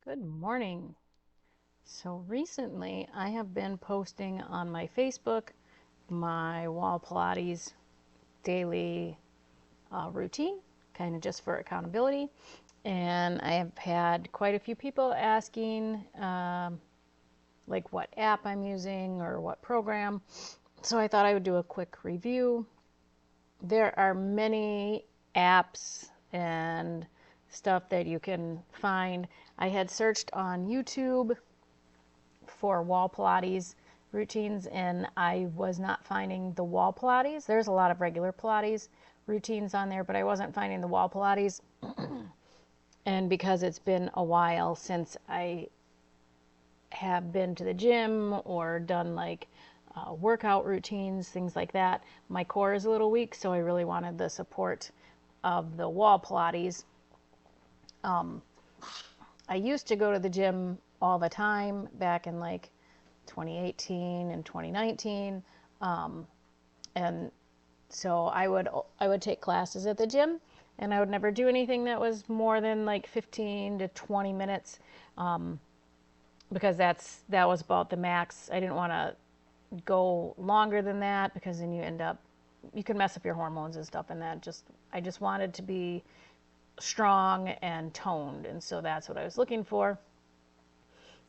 Good morning. So recently I have been posting on my Facebook my wall Pilates daily routine, kind of just for accountability. And I have had quite a few people asking like what app I'm using or what program. So I thought I would do a quick review. There are many apps and stuff that you can find. I had searched on YouTube for wall Pilates routines, and I was not finding the wall Pilates. There's a lot of regular Pilates routines on there, but I wasn't finding the wall Pilates. And because it's been a while since I have been to the gym or done like workout routines, things like that, my core is a little weak, so I really wanted the support of the wall Pilates. I used to go to the gym all the time back in like 2018 and 2019. And so I would take classes at the gym, and I would never do anything that was more than like 15 to 20 minutes, because that was about the max. I didn't want to go longer than that because then you can mess up your hormones and stuff, and I just wanted to be strong and toned, and so that's what I was looking for.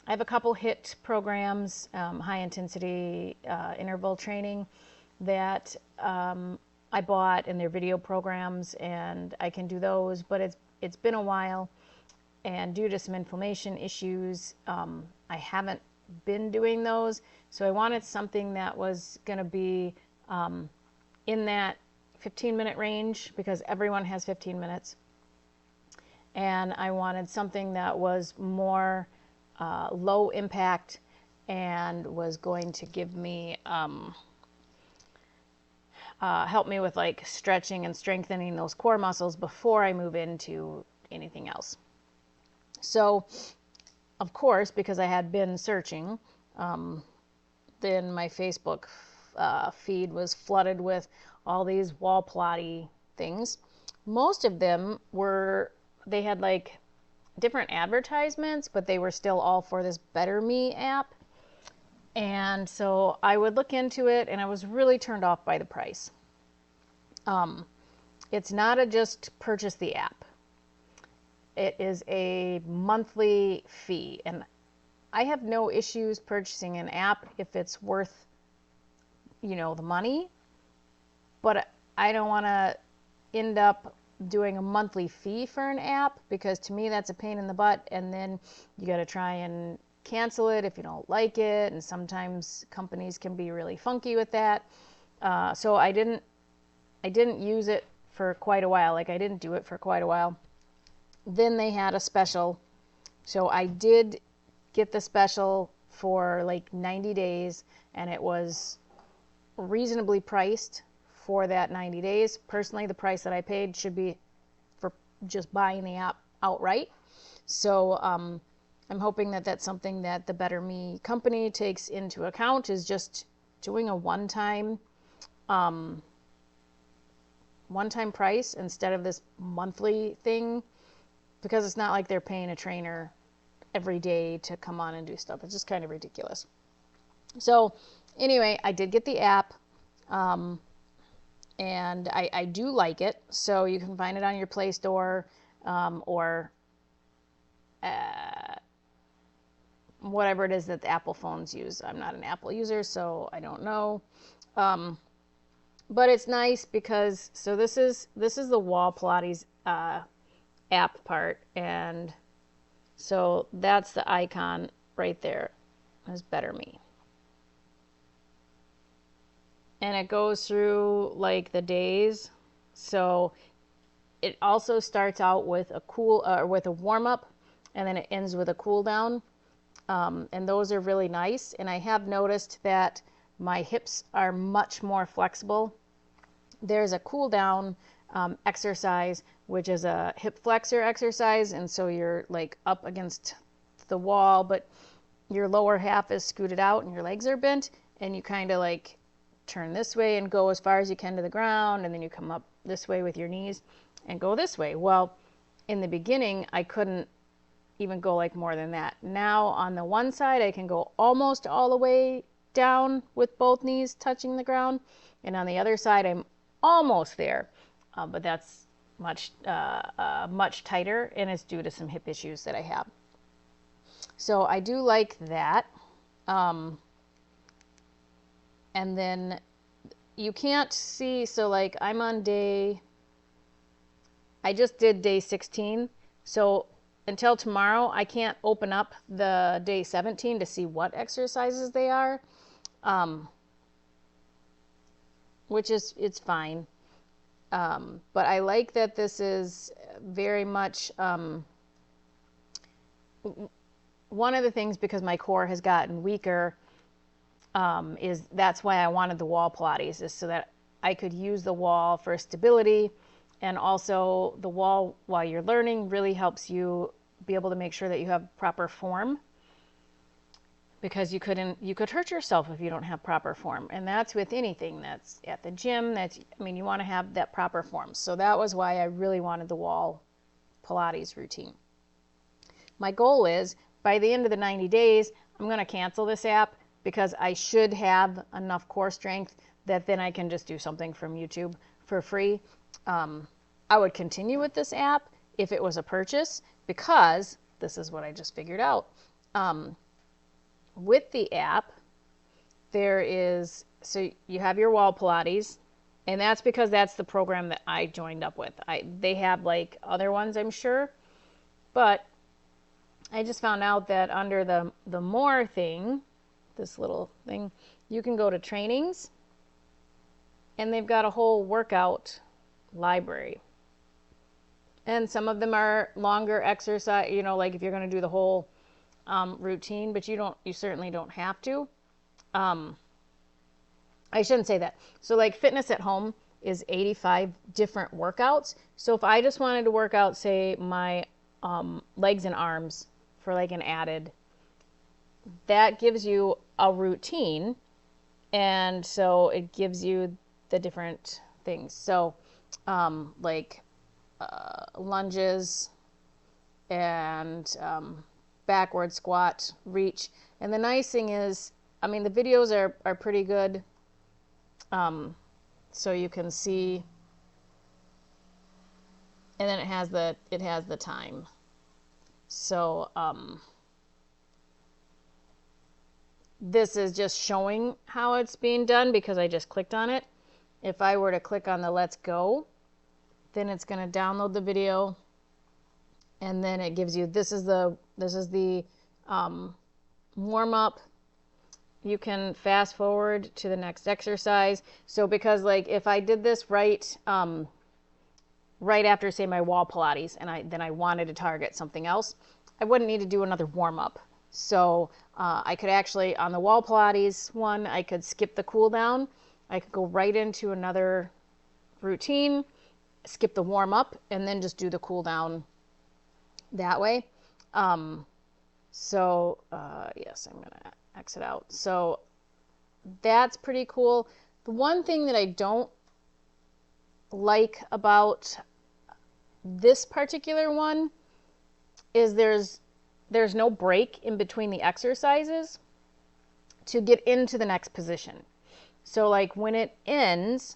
I have a couple HIIT programs, high intensity interval training, that I bought, and they're video programs, and I can do those, but it's been a while, and due to some inflammation issues, I haven't been doing those. So I wanted something that was going to be in that 15-minute range, because everyone has 15 minutes. And I wanted something that was more low impact and was going to give me help me with like stretching and strengthening those core muscles before I move into anything else. So of course, because I had been searching, then my Facebook feed was flooded with all these wall Pilates things. Most of them they had like different advertisements, but they were still all for this Better Me app. And so I would look into it, and I was really turned off by the price. It's not a just purchase the app. It is a monthly fee, and I have no issues purchasing an app if it's worth, the money, but I don't want to end up doing a monthly fee for an app, because to me that's a pain in the butt, and then you got to try and cancel it if you don't like it, and sometimes companies can be really funky with that. So I didn't use it for quite a while. Like, I didn't do it for quite a while. Then they had a special, so I did get the special for like 90 days, and it was reasonably priced for that 90 days. Personally, the price that I paid should be for just buying the app outright. So I'm hoping that that's something that the Better Me company takes into account, is just doing a one-time price instead of this monthly thing, because it's not like they're paying a trainer every day to come on and do stuff. It's just kind of ridiculous. So anyway, I did get the app. And I do like it. So you can find it on your Play Store, or whatever it is that the Apple phones use. I'm not an Apple user, so I don't know. But it's nice because, so this is the wall Pilates app part, and so that's the icon right there. Is Better Me. And it goes through like the days. So it also starts out with with a warm up, and then it ends with a cool down. And those are really nice. And I have noticed that my hips are much more flexible. There's a cool down exercise, which is a hip flexor exercise. And so you're like up against the wall, but your lower half is scooted out and your legs are bent, and you kind of like turn this way and go as far as you can to the ground, and then you come up this way with your knees and go this way. Well, in the beginning, I couldn't even go like more than that. Now on the one side, I can go almost all the way down with both knees touching the ground. And on the other side, I'm almost there. But that's much tighter, and it's due to some hip issues that I have. So I do like that. And then you can't see, so like I'm on I just did day 16. So until tomorrow, I can't open up the day 17 to see what exercises they are, which is, it's fine. But I like that this is very much, one of the things, because my core has gotten weaker, is that's why I wanted the wall Pilates, is so that I could use the wall for stability. And also the wall, while you're learning, really helps you be able to make sure that you have proper form, because you could hurt yourself if you don't have proper form. And that's with anything that's at the gym. You want to have that proper form. So that was why I really wanted the wall Pilates routine. My goal is, by the end of the 90 days, I'm going to cancel this app, because I should have enough core strength that then I can just do something from YouTube for free. I would continue with this app if it was a purchase, because this is what I just figured out. With the app, so you have your wall Pilates, and that's because that's the program that I joined up with. They have like other ones, I'm sure, but I just found out that under the more thing, this little thing, you can go to trainings, and they've got a whole workout library. And some of them are longer exercise, like if you're going to do the whole routine, but you certainly don't have to. I shouldn't say that. So like Fitness at Home is 85 different workouts. So if I just wanted to work out, say, my legs and arms for like an added, that gives you a routine. And so it gives you the different things. So like lunges and backward squat, reach. And the nice thing is, the videos are pretty good. So you can see, and then it has the time. So this is just showing how it's being done, because I just clicked on it. If I were to click on the Let's Go, then it's going to download the video, and then it gives you, this is the warm up. You can fast forward to the next exercise. So because like if I did this right after, say, my wall Pilates, and then I wanted to target something else, I wouldn't need to do another warm up. So I could actually, on the wall Pilates one, I could skip the cool down. I could go right into another routine, skip the warm up, and then just do the cool down that way. Yes, I'm going to exit out. So that's pretty cool. The one thing that I don't like about this particular one is there's no break in between the exercises to get into the next position. So like when it ends,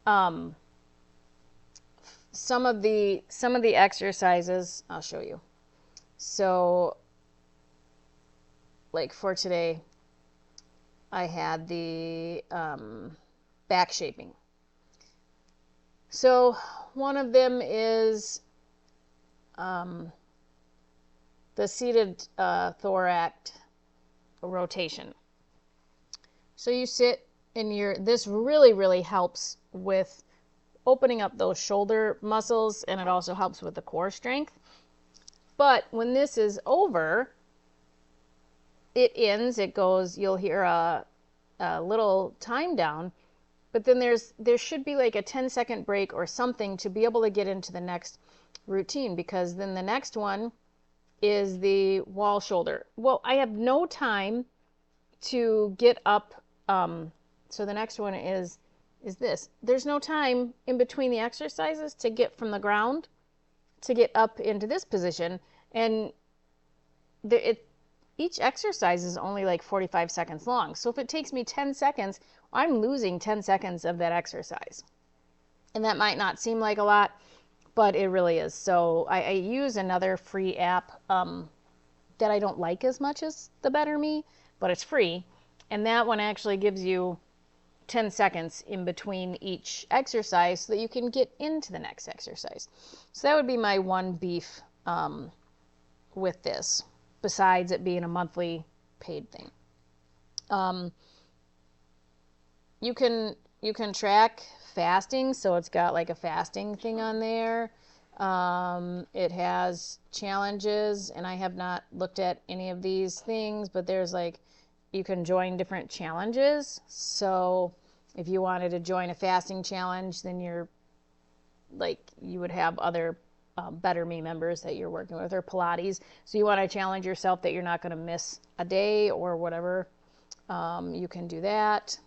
some of the exercises, I'll show you. So like for today, I had the back shaping. So one of them is the seated thorax rotation. So you sit in this really helps with opening up those shoulder muscles, and it also helps with the core strength. But when this is over, it ends, it goes, you'll hear a little time down, but then there should be like a 10-second break or something to be able to get into the next routine, because then the next one is the wall shoulder. Well, I have no time to get up. So the next one is this. There's no time in between the exercises to get from the ground to get up into this position. And each exercise is only like 45 seconds long. So if it takes me 10 seconds, I'm losing 10 seconds of that exercise. And that might not seem like a lot, but it really is. So I use another free app that I don't like as much as the Better Me, but it's free. And that one actually gives you 10 seconds in between each exercise so that you can get into the next exercise. So that would be my one beef with this, besides it being a monthly paid thing. You can track fasting, so it's got like a fasting thing on there. It has challenges, and I have not looked at any of these things, but there's like, you can join different challenges. So if you wanted to join a fasting challenge, then you would have other Better Me members that you're working with, or Pilates. So you want to challenge yourself that you're not going to miss a day or whatever. You can do that.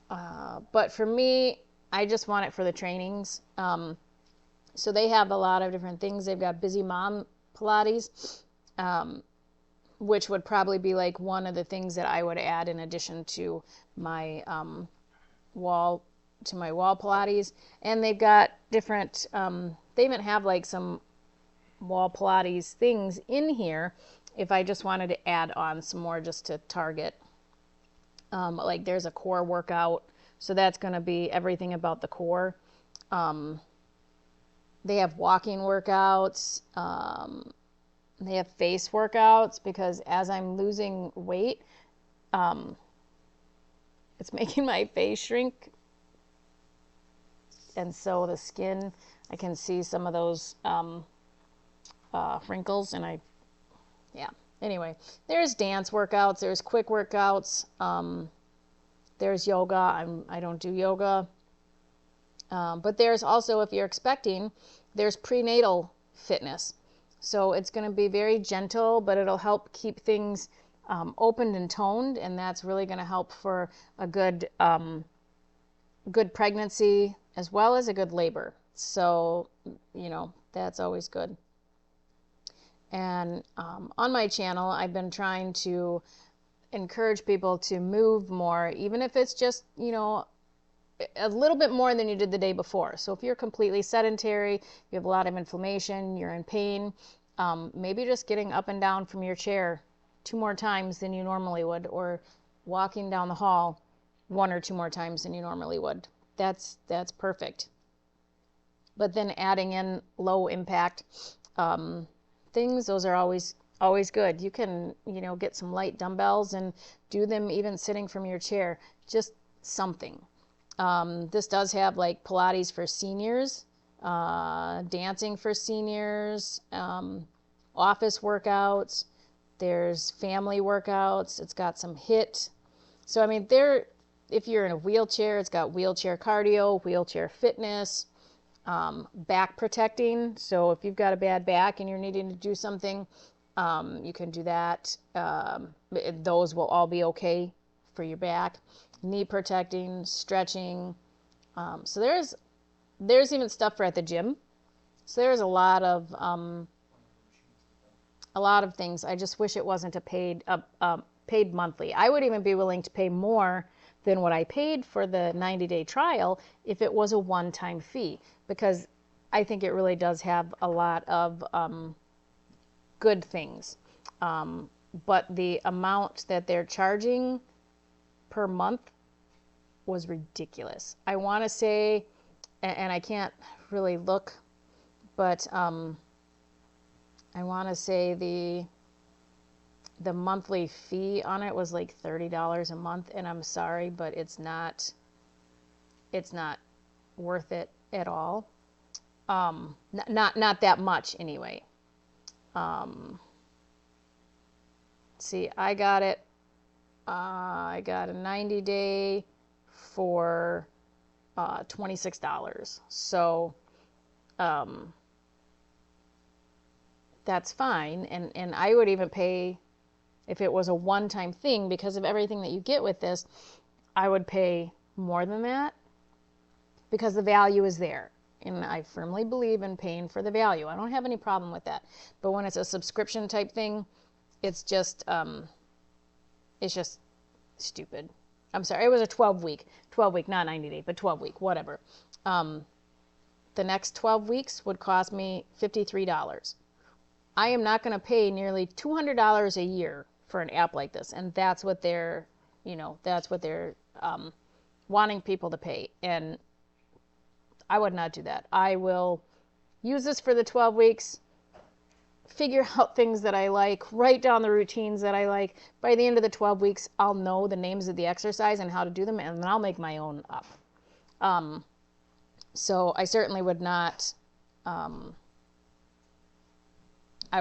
But for me, I just want it for the trainings. So they have a lot of different things. They've got Busy Mom Pilates, which would probably be like one of the things that I would add in addition to my wall Pilates. And they've got different, they even have like some wall Pilates things in here if I just wanted to add on some more just to target. Like there's a core workout, so that's going to be everything about the core. They have walking workouts. They have face workouts, because as I'm losing weight, it's making my face shrink. And so the skin, I can see some of those wrinkles, and yeah. Anyway, there's dance workouts, there's quick workouts, there's yoga. I don't do yoga. But there's also, if you're expecting, there's prenatal fitness. So it's going to be very gentle, but it'll help keep things opened and toned, and that's really going to help for a good pregnancy as well as a good labor. So, that's always good. And on my channel, I've been trying to encourage people to move more, even if it's just, a little bit more than you did the day before. So if you're completely sedentary, you have a lot of inflammation, you're in pain, maybe just getting up and down from your chair 2 more times than you normally would, or walking down the hall 1 or 2 more times than you normally would. That's perfect. But then adding in low impact things, those are always good. You can, get some light dumbbells and do them even sitting from your chair, just something. This does have like Pilates for seniors, dancing for seniors, office workouts, there's family workouts, it's got some HIIT. So, I mean, if you're in a wheelchair, it's got wheelchair cardio, wheelchair fitness, back protecting. So if you've got a bad back and you're needing to do something, you can do that. Those will all be okay for your back. Knee protecting, stretching. So there's even stuff for at the gym. So there's a lot of things. I just wish it wasn't a paid monthly. I would even be willing to pay more than what I paid for the 90-day trial if it was a one-time fee, because I think it really does have a lot of good things. But the amount that they're charging per month was ridiculous. I want to say, and I can't really look, but I want to say the monthly fee on it was like $30 a month, and I'm sorry, but it's not worth it at all. Not that much anyway. See, I got it. I got a 90-day for $26. So that's fine. And I would even pay, if it was a one-time thing, because of everything that you get with this, I would pay more than that, because the value is there. and I firmly believe in paying for the value. I don't have any problem with that. But when it's a subscription type thing, it's just stupid. I'm sorry, it was a 12 week, not 90 day, but 12 week, whatever. The next 12 weeks would cost me $53. I am not going to pay nearly $200 a year for an app like this, and that's what they're, wanting people to pay, and I would not do that. I will use this for the 12 weeks, figure out things that I like, write down the routines that I like. By the end of the 12 weeks, I'll know the names of the exercise and how to do them, and then I'll make my own up. So I certainly would not, I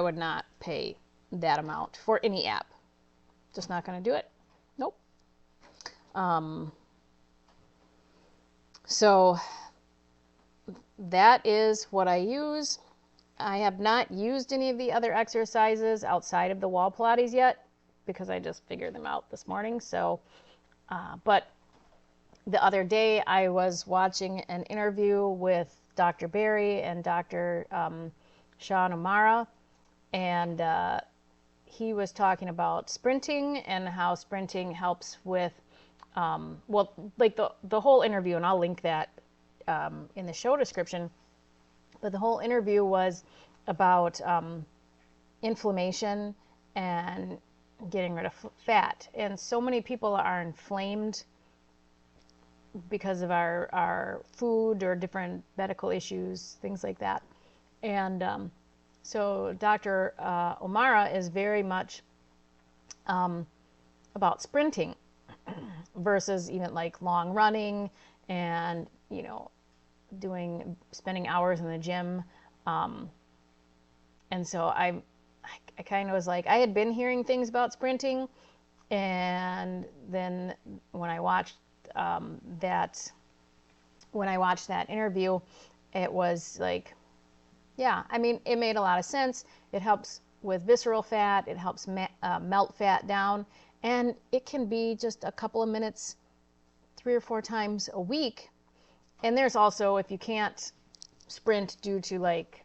would not pay that amount for any app. Just not going to do it. Nope. So that is what I use. I have not used any of the other exercises outside of the wall Pilates yet because I just figured them out this morning. So, but the other day I was watching an interview with Dr. Barry and Dr. Sean O'Mara, and he was talking about sprinting and how sprinting helps with, well, like the whole interview, and I'll link that in the show description, but the whole interview was about inflammation and getting rid of fat. And so many people are inflamed because of our food or different medical issues, things like that. And so Dr. O'Mara is very much about sprinting versus even like long running and, you know, spending hours in the gym. And so I kind of was like, I had been hearing things about sprinting, and then when I watched that interview, it was like, yeah, I mean, it made a lot of sense. It helps with visceral fat. It helps melt fat down, and it can be just a couple of minutes 3 or 4 times a week. And there's also, if you can't sprint due to like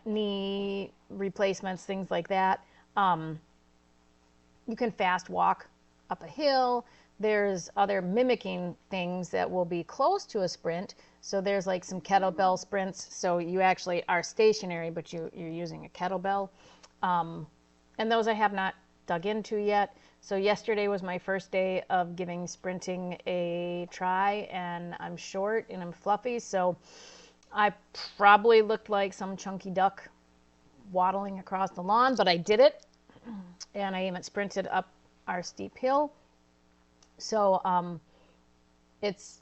knee replacements, things like that, you can fast walk up a hill. There's other mimicking things that will be close to a sprint. So there's like some kettlebell sprints. So you actually are stationary, but you're using a kettlebell. And those I have not dug into yet. So yesterday was my first day of giving sprinting a try, and I'm short and I'm fluffy, so I probably looked like some chunky duck waddling across the lawn, but I did it, and I even sprinted up our steep hill. So it's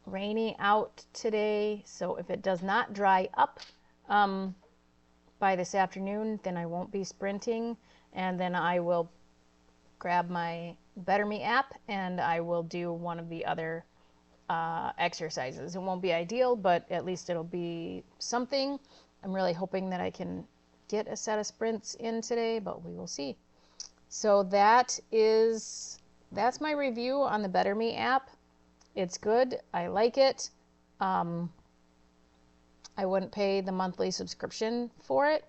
rainy out today, so if it does not dry up by this afternoon, then I won't be sprinting, and then I will grab my Better Me app and I will do one of the other exercises. It won't be ideal, but at least it'll be something. I'm really hoping that I can get a set of sprints in today, but we will see. So that's my review on the Better Me app. It's good. I like it. I wouldn't pay the monthly subscription for it,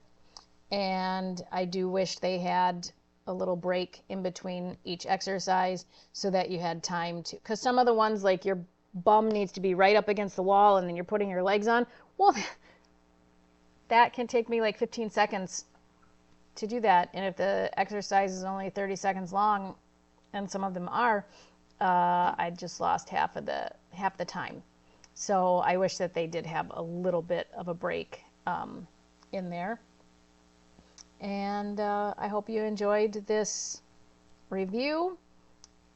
and I do wish they had a little break in between each exercise so that you had time to, because some of the ones like your bum needs to be right up against the wall and then you're putting your legs on, well, that can take me like 15 seconds to do that. And if the exercise is only 30 seconds long, and some of them are, I just lost half the time. So I wish that they did have a little bit of a break in there. And I hope you enjoyed this review.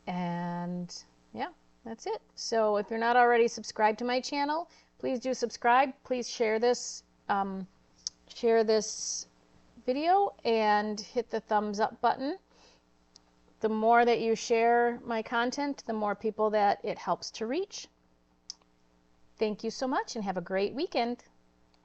And yeah, that's it. So if you're not already subscribed to my channel, please do subscribe. Please share this video and hit the thumbs up button. The more that you share my content, the more people that it helps to reach. Thank you so much and have a great weekend.